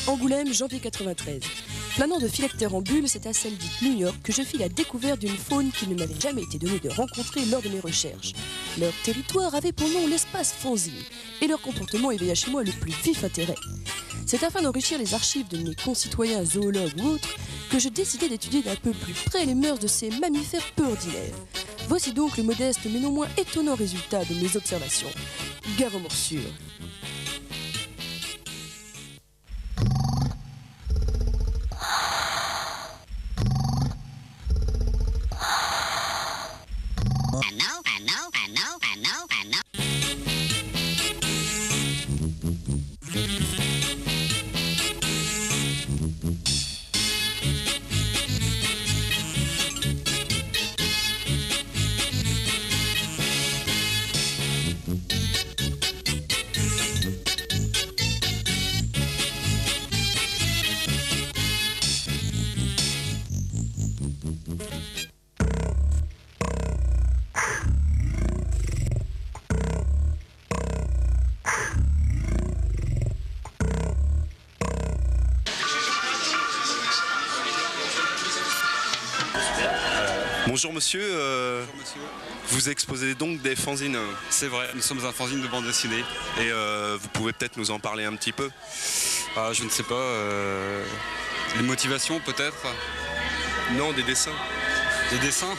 Angoulême, janvier 93. Planant de phylactère en bulle, c'est à celle dite New York que je fis la découverte d'une faune qui ne m'avait jamais été donnée de rencontrer lors de mes recherches. Leur territoire avait pour nom l'espace fanzine, et leur comportement éveilla chez moi le plus vif intérêt. C'est afin d'enrichir les archives de mes concitoyens zoologues ou autres que je décidai d'étudier d'un peu plus près les mœurs de ces mammifères peu ordinaires. Voici donc le modeste mais non moins étonnant résultat de mes observations. Gare aux morsures. Bonjour monsieur, Bonjour monsieur. Vous exposez donc des fanzines. C'est vrai, nous sommes un fanzine de bande dessinée. Et vous pouvez peut-être nous en parler un petit peu? Ah, je ne sais pas, les motivations peut-être? Non, des dessins. Des dessins?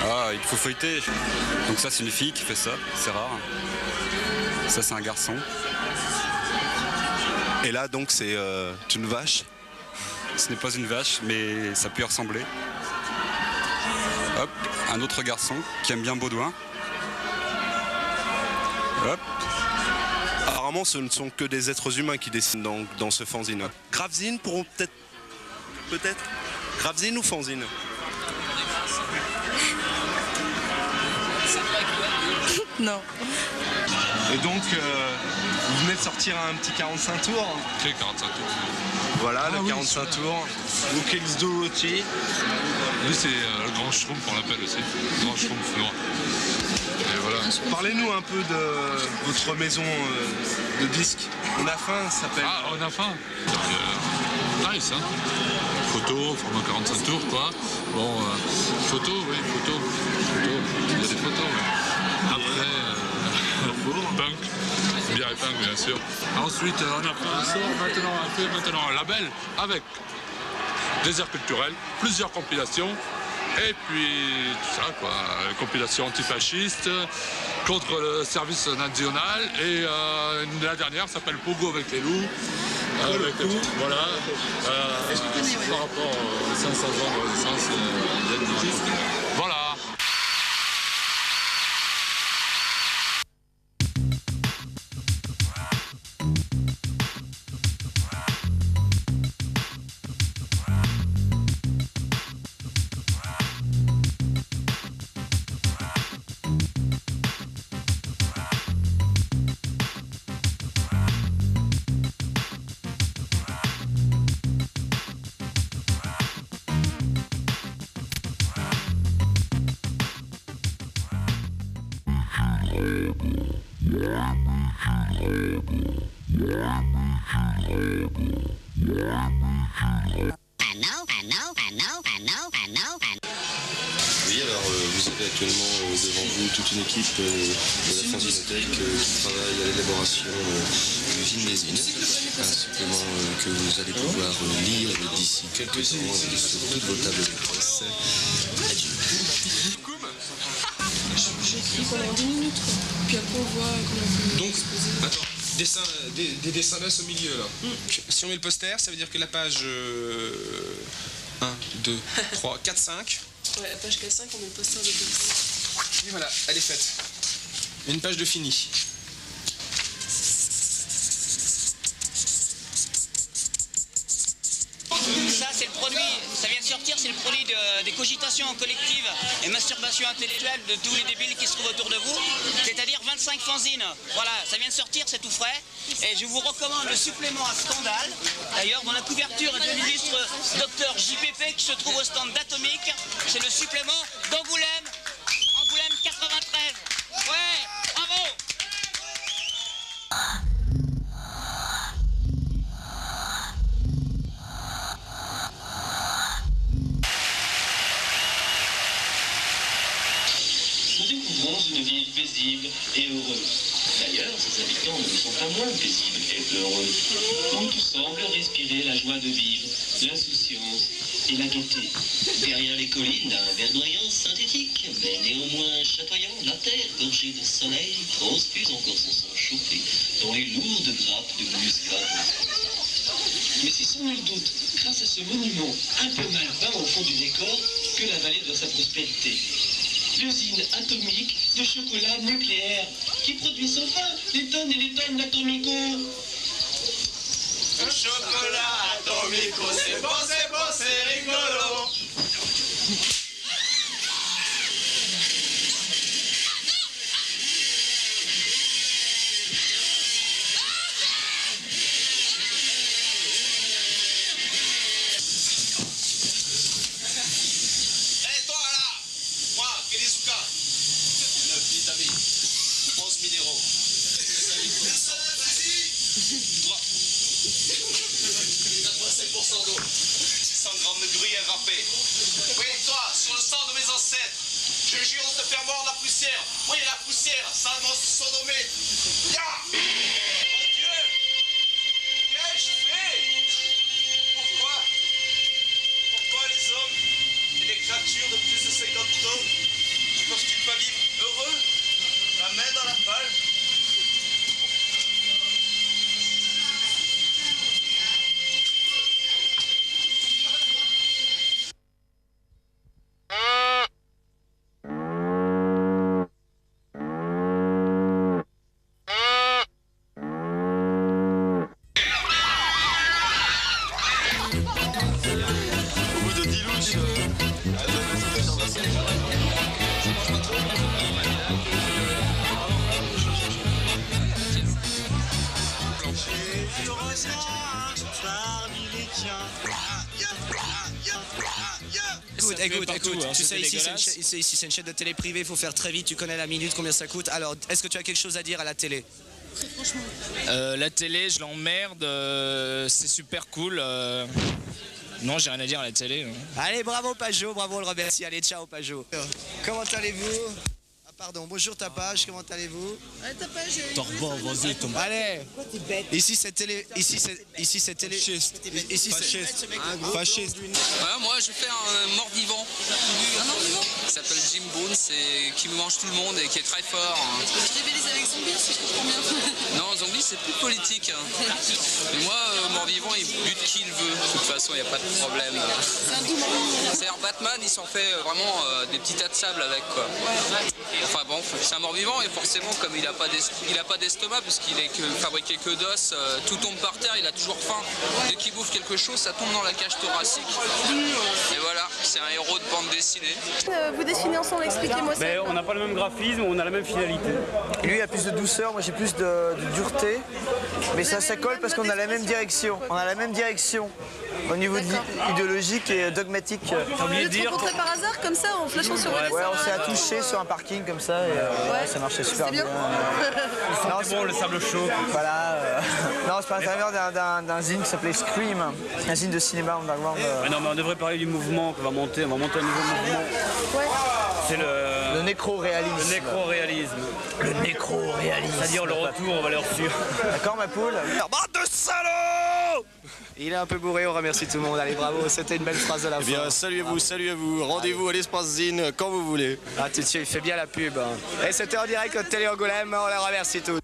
Ah, il faut feuilleter. Donc ça c'est une fille qui fait ça, c'est rare. Ça c'est un garçon. Et là donc c'est une vache? Ce n'est pas une vache, mais ça peut y ressembler. Hop, un autre garçon qui aime bien Baudouin. Hop. Apparemment ce ne sont que des êtres humains qui dessinent dans ce fanzine. Gravezine pour peut-être Gravezine ou fanzine? Non. Et donc vous venez de sortir un petit 45 tours. Quel 45 tours? Voilà, le 45 tours. Ou Kexdolochi. Lui c'est le grand schtroumpf on l'appelle aussi. Le grand schtroumpf noir. Et voilà. Parlez-nous un peu de votre maison de disques. On a faim, ça s'appelle. Ah, on a faim. Nice, hein. Photo, format 45 tours, quoi. Bon, photo, oui, photo. Il y a des photos, oui. Après, punk. Bière et punk, bien sûr. Ensuite, on a fait un sort. Maintenant, on fait un label avec désert culturel, plusieurs compilations. Et puis, tout ça, quoi. Compilation antifasciste, contre le service national. Et la dernière s'appelle Pogo avec les loups. Voilà. Par rapport aux 500 ans de Renaissance, voilà. Oui, alors vous avez actuellement devant vous toute une équipe de la Fanzinothèque qui travaille à l'élaboration d'usine Mésine, un supplément que vous allez pouvoir lire d'ici quelques temps sur toutes vos tables de presse. Adieu. J'écris pendant 10 minutes, quoi. Puis après on voit comment on peut Donc, exposer. attends, des dessins d'as au milieu là. Si on met le poster, ça veut dire que la page 1, 2, 3, 4, 5. Ouais, à page 4-5, on met le poster de base. Et voilà, elle est faite. Une page de fini. Ça, c'est le produit, ça vient de sortir, c'est le produit des cogitations collectives et masturbation intellectuelle de tous les débiles qui se trouvent autour de vous, c'est-à-dire 25 fanzines. Voilà, ça vient de sortir, c'est tout frais. Et je vous recommande le supplément à Scandale, d'ailleurs, dont la couverture est de l'illustre docteur JPP qui se trouve au stand d'Atomique. C'est le supplément d'Angoulême, Angoulême 93. Ouais, bravo! Une ville paisible et heureuse. D'ailleurs, ses habitants ne sont pas moins paisibles et heureux. Où tout semble respirer la joie de vivre, l'insouciance et la gaieté. Derrière les collines, un verdoyant synthétique, mais néanmoins chatoyant, la terre gorgée de soleil transfuse encore son sang chauffé dans les lourdes grappes de muscade. Mais c'est sans nul doute grâce à ce monument un peu mal peint au fond du décor que la vallée doit sa prospérité. L'usine atomique de chocolat nucléaire qui produit sans fin des tonnes et des tonnes d'atomico. Le chocolat atomico, c'est bon, c'est rigolo. Oui, toi, sur le sang de mes ancêtres, je jure de te faire mordre la poussière. Oui, la poussière, ça m'a sodomé. Ya! Mon Dieu! Qu'ai-je fait? Pourquoi les hommes et les créatures de plus de 50 tonnes ne peuvent-ils pas vivre heureux, la main dans la palle? Écoute, tu sais, ici c'est une chaîne de télé privée, il faut faire très vite, tu connais la minute, combien ça coûte. Alors, est-ce que tu as quelque chose à dire à la télé? Franchement. La télé, je l'emmerde, c'est super cool. Non, j'ai rien à dire à la télé. Allez, bravo Pajot, bravo, on le remercie. Allez, ciao Pajot. Comment allez-vous? Pardon, bonjour Tapage, comment allez-vous? Ta page. Vas-y, tombe. Allez. Ici c'est télé. Ici c'est télé. Fasciste. Moi je fais un mort-vivant. Un mort-vivant qui s'appelle Jim Bones et qui mange tout le monde et qui est très fort. Tu rivalises avec Zombie si je comprends bien. Non, Zombie c'est plus politique. Mais moi, mort-vivant il bute qui il veut. De toute façon, il n'y a pas de problème. C'est un doux mort-vivant. C'est-à-dire Batman, il s'en fait vraiment des petits tas de sable avec quoi. Enfin bon, c'est un mort-vivant et forcément comme il a pas d'estomac puisqu'il est fabriqué que d'os, tout tombe par terre, il a toujours faim. Dès qu'il bouffe quelque chose, ça tombe dans la cage thoracique. Et voilà, c'est un héros de bande dessinée. Vous dessinez ensemble, expliquez-moi ça. On n'a pas le même graphisme, on a la même finalité. Lui il a plus de douceur, moi j'ai plus de dureté. Mais ça colle parce qu'on a la même direction. On a la même direction au niveau idéologique et dogmatique. T'as oublié de dire. Rencontré par hasard comme ça en flashant sur le dessin. Ouais, on s'est attouché sur un parking comme ça et ça marchait super bien. Non, c'est bon, le sable chaud. Voilà. Non, c'est pas l'intérieur d'un zine qui s'appelait Scream, un zine de cinéma underground. Non, mais on devrait parler du mouvement qu'on va monter. On va monter un nouveau mouvement. Ouais. C'est le nécro-réalisme. Le nécro-réalisme. Le nécro-réalisme. C'est-à-dire le retour aux valeurs sûres. D'accord, ma poule? Bande de salauds! Il est un peu bourré, on remercie tout le monde. Allez, bravo, c'était une belle phrase de la fin. Eh bien, salut à vous. Rendez-vous à l'espace Zine quand vous voulez. Ah, tout de suite, il fait bien la pub. Et c'était en direct au Télé Angoulême, on la remercie tous.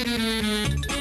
Zine.